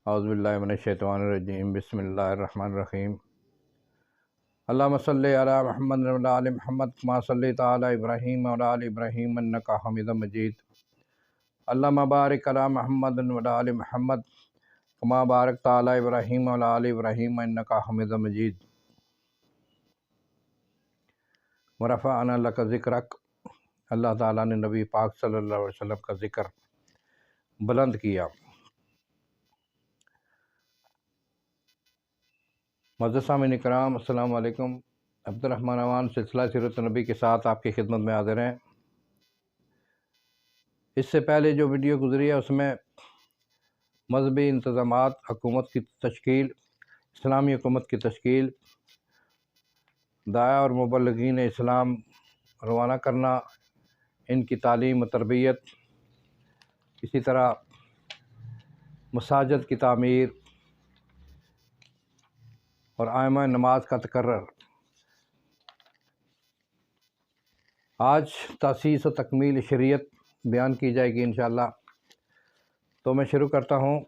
اعوذ باللہ من الشیطان الرجیم بسم اللہ الرحمن الرحیم اللہم صلی علی محمد وعلی آل محمد کما صلیت علی ابراہیم وعلی آل ابراہیم انک حمید مجید اللہم بارک علی محمد وعلی آل محمد کما بارکت علی ابراہیم وعلی آل ابراہیم انک حمید مجید ورفعنا لک ذکرک۔ اللہ تعالیٰ نے نبی پاک صلی اللہ علیہ وسلم کا ذکر بلند کیا۔ معزز سامعین اکرام، السلام علیکم۔ عبدالرحمن امان سلسلہ سیرت النبی کے ساتھ آپ کی خدمت میں حاضر ہیں۔ اس سے پہلے جو ویڈیو گزری ہے اس میں مذہبی انتظامات، حکومت کی تشکیل، اسلامی حکومت کی تشکیل، داعیہ اور مبلغین اسلام روانہ کرنا، ان کی تعلیم و تربیت، اسی طرح مساجد کی تعمیر اور ائمہ نماز کا تقرر۔ آج تاسیس و تکمیل شریعت بیان کی جائے گی انشاءاللہ۔ تو میں شروع کرتا ہوں۔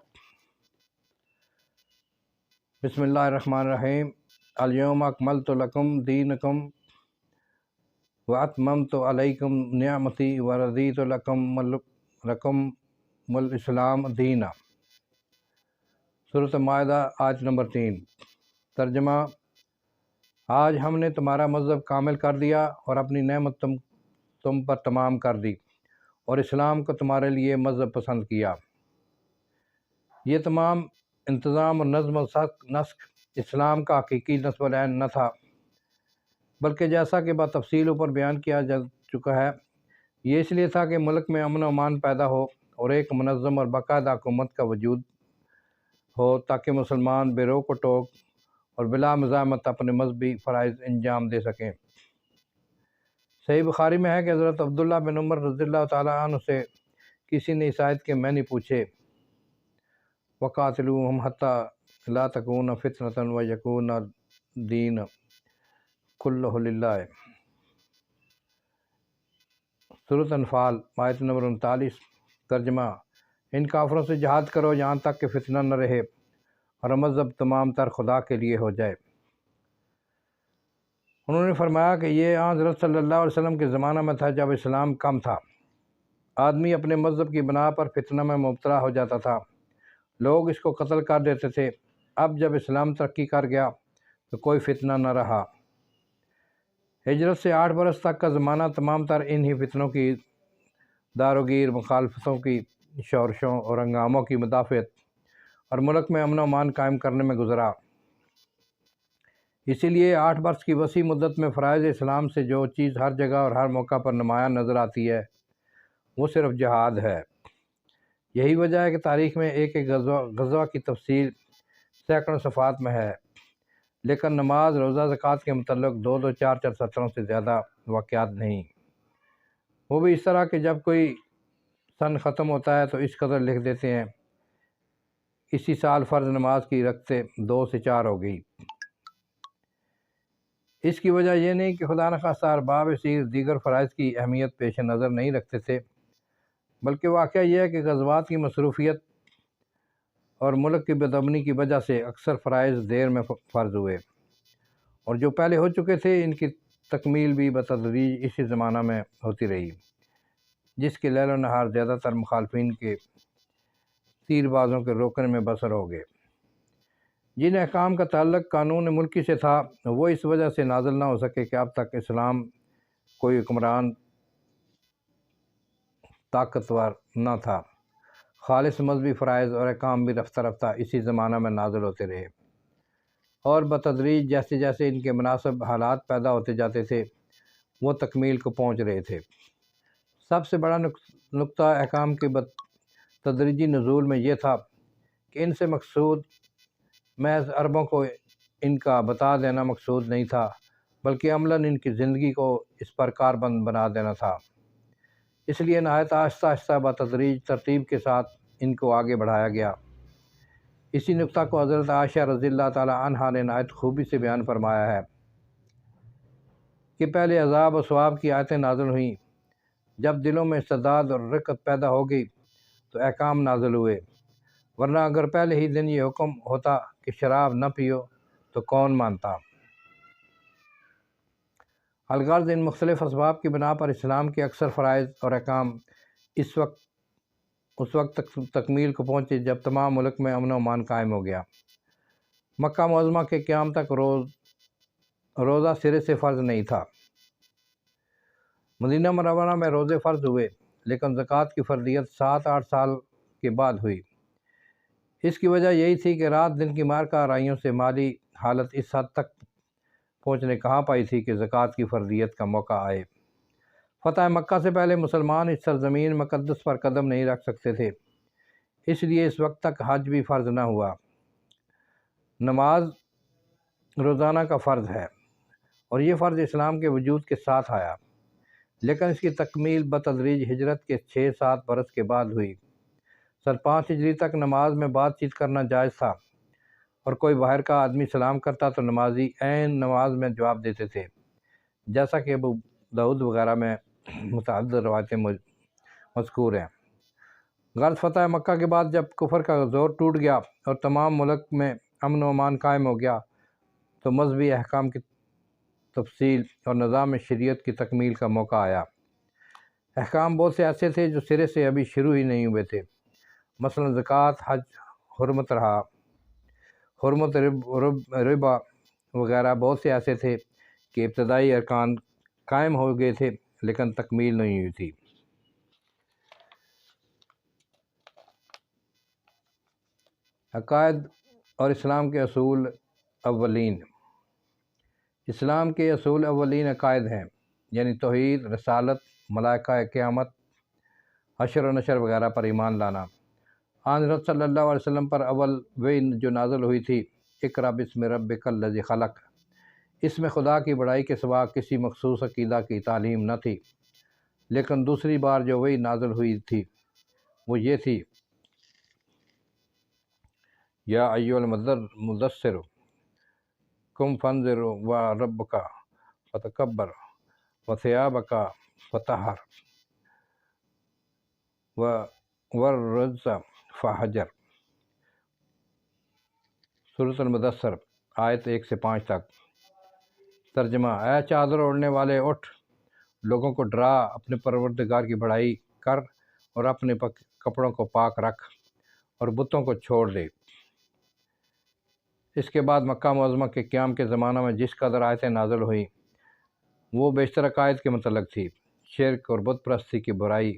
بسم اللہ الرحمن الرحیم۔ الیوم اکملت لکم دینکم واتممت علیکم نعمتی ورضیت لکم الاسلام دینا۔ سورۃ مائدہ آیت نمبر 3۔ ترجمہ: آج ہم نے تمہارا مذہب کامل کر دیا اور اپنی نعمت تم پر تمام کر دی اور اسلام کو تمہارے لیے مذہب پسند کیا۔ یہ تمام انتظام اور نظم و نسق اسلام کا حقیقی نصب العین نہ تھا، بلکہ جیسا کہ بتفصیل اوپر بیان کیا جا چکا ہے، یہ اس لیے تھا کہ ملک میں امن و امان پیدا ہو اور ایک منظم اور باقاعدہ حکومت کا وجود ہو تاکہ مسلمان بے روک و ٹوک اور بلا مزاحمت اپنے مذہبی فرائض انجام دے سکیں۔ صحیح بخاری میں ہے کہ حضرت عبداللہ بن عمر رضی اللہ تعالیٰ عنہ سے کسی نے اس آیت کے معنی پوچھے۔ وَقَاتِلُوهُمْ حَتَّى لَا تَكُونَ فِتْنَةٌ وَيَكُونَ الدِّينُ كُلُّهُ لِلَّهِ۔ سورۃ انفال آیت نمبر 39۔ ترجمہ: ان کافروں سے جہاد کرو یہاں تک کہ فتنہ نہ رہے اور مذہب تمام تر خدا کے لیے ہو جائے۔ انہوں نے فرمایا کہ یہ حضرت صلی اللہ علیہ وسلم کے زمانہ میں تھا جب اسلام کم تھا۔ آدمی اپنے مذہب کی بنا پر فتنہ میں مبتلا ہو جاتا تھا، لوگ اس کو قتل کر دیتے تھے۔ اب جب اسلام ترقی کر گیا تو کوئی فتنہ نہ رہا۔ ہجرت سے 8 برس تک کا زمانہ تمام تر انہی فتنوں کی داروگیر، مخالفتوں کی شورشوں اور ہنگاموں کی مدافعت اور ملک میں امن و امان قائم کرنے میں گزرا۔ اسی لیے 8 برس کی وسیع مدت میں فرائض اسلام سے جو چیز ہر جگہ اور ہر موقع پر نمایاں نظر آتی ہے وہ صرف جہاد ہے۔ یہی وجہ ہے کہ تاریخ میں ایک ایک غزوہ کی تفصیل سینکڑوں صفحات میں ہے، لیکن نماز، روزہ، زکوٰۃ کے متعلق 2 4 سطروں سے زیادہ واقعات نہیں، وہ بھی اس طرح کہ جب کوئی سن ختم ہوتا ہے تو اس قدر لکھ دیتے ہیں اسی سال فرض نماز کی رکعتیں 2 سے 4 ہو گئی۔ اس کی وجہ یہ نہیں کہ خدا نخواستہ ارباب سیر دیگر فرائض کی اہمیت پیش نظر نہیں رکھتے تھے، بلکہ واقعہ یہ ہے کہ غزوات کی مصروفیت اور ملک کی بدامنی کی وجہ سے اکثر فرائض دیر میں فرض ہوئے، اور جو پہلے ہو چکے تھے ان کی تکمیل بھی بتدریج اسی زمانہ میں ہوتی رہی، جس کے لیل و نہار زیادہ تر مخالفین کے تیر بازوں کے روکنے میں بسر ہو گئے۔ جن احکام کا تعلق قانون ملکی سے تھا وہ اس وجہ سے نازل نہ ہو سکے کہ اب تک اسلام کوئی حکمران طاقتور نہ تھا۔ خالص مذہبی فرائض اور احکام بھی رفتہ رفتہ اسی زمانہ میں نازل ہوتے رہے، اور بتدریج جیسے جیسے ان کے مناسب حالات پیدا ہوتے جاتے تھے وہ تکمیل کو پہنچ رہے تھے۔ سب سے بڑا نقطہ احکام کے تدریجی نزول میں یہ تھا کہ ان سے مقصود محض عربوں کو ان کا بتا دینا مقصود نہیں تھا، بلکہ عملاً ان کی زندگی کو اس پر کاربند بنا دینا تھا۔ اس لیے نہایت آہستہ آہستہ بتدریج ترتیب کے ساتھ ان کو آگے بڑھایا گیا۔ اسی نقطہ کو حضرت عائشہ رضی اللہ تعالیٰ عنہا نے نہایت خوبی سے بیان فرمایا ہے کہ پہلے عذاب و ثواب کی آیتیں نازل ہوئیں، جب دلوں میں استعداد اور رغبت پیدا ہو گئی تو احکام نازل ہوئے، ورنہ اگر پہلے ہی دن یہ حکم ہوتا کہ شراب نہ پیو تو کون مانتا۔ الغرض ان مختلف اسباب کی بنا پر اسلام کے اکثر فرائض اور احکام اس وقت تک تکمیل کو پہنچے جب تمام ملک میں امن و امان قائم ہو گیا۔ مکہ معظمہ کے قیام تک روزہ سرے سے فرض نہیں تھا۔ مدینہ منورہ میں روزے فرض ہوئے، لیکن زکوٰۃ کی فرضیت 7-8 سال کے بعد ہوئی۔ اس کی وجہ یہی تھی کہ رات دن کی مارکہ آرائیوں سے مالی حالت اس حد تک پہنچنے کہاں پائی تھی کہ زکوٰۃ کی فرضیت کا موقع آئے۔ فتح مکہ سے پہلے مسلمان اس سرزمین مقدس پر قدم نہیں رکھ سکتے تھے، اس لیے اس وقت تک حج بھی فرض نہ ہوا۔ نماز روزانہ کا فرض ہے اور یہ فرض اسلام کے وجود کے ساتھ آیا، لیکن اس کی تکمیل بتدریج ہجرت کے 6-7 برس کے بعد ہوئی۔ سن 5 ہجری تک نماز میں بات چیت کرنا جائز تھا، اور کوئی باہر کا آدمی سلام کرتا تو نمازی عین نماز میں جواب دیتے تھے، جیسا کہ ابو داؤد وغیرہ میں متعدد روایتیں مذکور ہیں۔ غرض فتح مکہ کے بعد جب کفر کا زور ٹوٹ گیا اور تمام ملک میں امن و امان قائم ہو گیا تو مذہبی احکام کی تفصیل اور نظام شریعت کی تکمیل کا موقع آیا۔ احکام بہت سے ایسے تھے جو سرے سے ابھی شروع ہی نہیں ہوئے تھے، مثلا زکوٰۃ، حج، حرمت ربا وغیرہ بہت سے ایسے تھے کہ ابتدائی ارکان قائم ہو گئے تھے لیکن تکمیل نہیں ہوئی تھی۔ عقائد اور اسلام کے اصول اولین۔ اسلام کے اصول اولین عقائد ہیں، یعنی توحید، رسالت، ملائکہ، قیامت، حشر و نشر وغیرہ پر ایمان لانا۔ حضرت صلی اللہ علیہ وسلم پر اول وحی جو نازل ہوئی تھی، اقرأ بسم ربک الذی خلق، اس میں خدا کی بڑائی کے سوا کسی مخصوص عقیدہ کی تعلیم نہ تھی، لیکن دوسری بار جو وحی نازل ہوئی تھی وہ یہ تھی، یا ایھا المدثر قم فانذر وربک فتکبر وثیابک فطہر والرجز فہجر۔ سورۃ المدثر آیت 1 سے 5 تک۔ ترجمہ: اے چادر اوڑھنے والے، اٹھ، لوگوں کو ڈرا، اپنے پروردگار کی بڑائی کر اور اپنے کپڑوں کو پاک رکھ اور بتوں کو چھوڑ دے۔ اس کے بعد مکہ معظمہ کے قیام کے زمانہ میں جس قدر آیتیں نازل ہوئیں وہ بیشتر عقائد کے متعلق تھی، شرک اور بت پرستی کی برائی،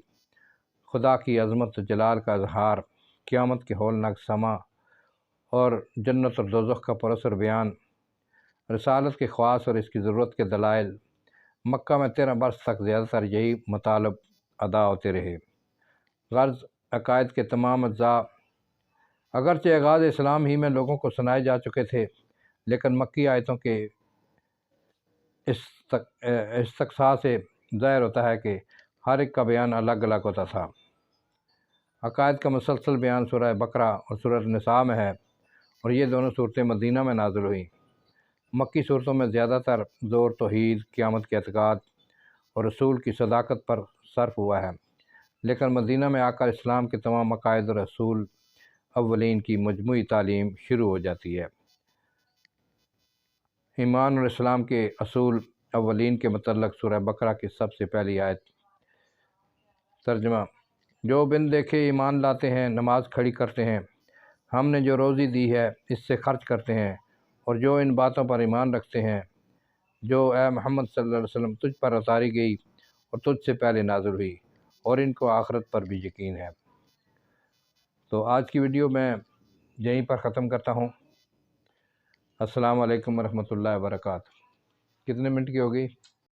خدا کی عظمت و جلال کا اظہار، قیامت کے ہولناک سما اور جنت اور دوزخ کا پراثر بیان، رسالت کے خواص اور اس کی ضرورت کے دلائل۔ مکہ میں 13 برس تک زیادہ تر یہی مطالب ادا ہوتے رہے۔ غرض عقائد کے تمام اجزاء اگرچہ آغاز اسلام ہی میں لوگوں کو سنائے جا چکے تھے، لیکن مکی آیتوں کے استقصاء سے ظاہر ہوتا ہے کہ ہر ایک کا بیان الگ الگ ہوتا تھا۔ عقائد کا مسلسل بیان سورہ بقرہ اور سورہ نساء میں ہے، اور یہ دونوں صورتیں مدینہ میں نازل ہوئیں۔ مکی صورتوں میں زیادہ تر زور توحید، قیامت کے اعتقاد اور رسول کی صداقت پر صرف ہوا ہے، لیکن مدینہ میں آ کر اسلام کے تمام عقائد اور اصول اولین کی مجموعی تعلیم شروع ہو جاتی ہے۔ ایمان اور اسلام کے اصول اولین کے متعلق سورہ بقرہ کی سب سے پہلی آیت۔ ترجمہ: جو بن دیکھے ایمان لاتے ہیں، نماز کھڑی کرتے ہیں، ہم نے جو روزی دی ہے اس سے خرچ کرتے ہیں، اور جو ان باتوں پر ایمان رکھتے ہیں جو اے محمد صلی اللہ علیہ وسلم تجھ پر اتاری گئی اور تجھ سے پہلے نازل ہوئی، اور ان کو آخرت پر بھی یقین ہے۔ تو آج کی ویڈیو میں یہیں پر ختم کرتا ہوں۔ السلام علیکم ورحمۃ اللہ وبرکاتہ۔ کتنے منٹ کی ہوگی؟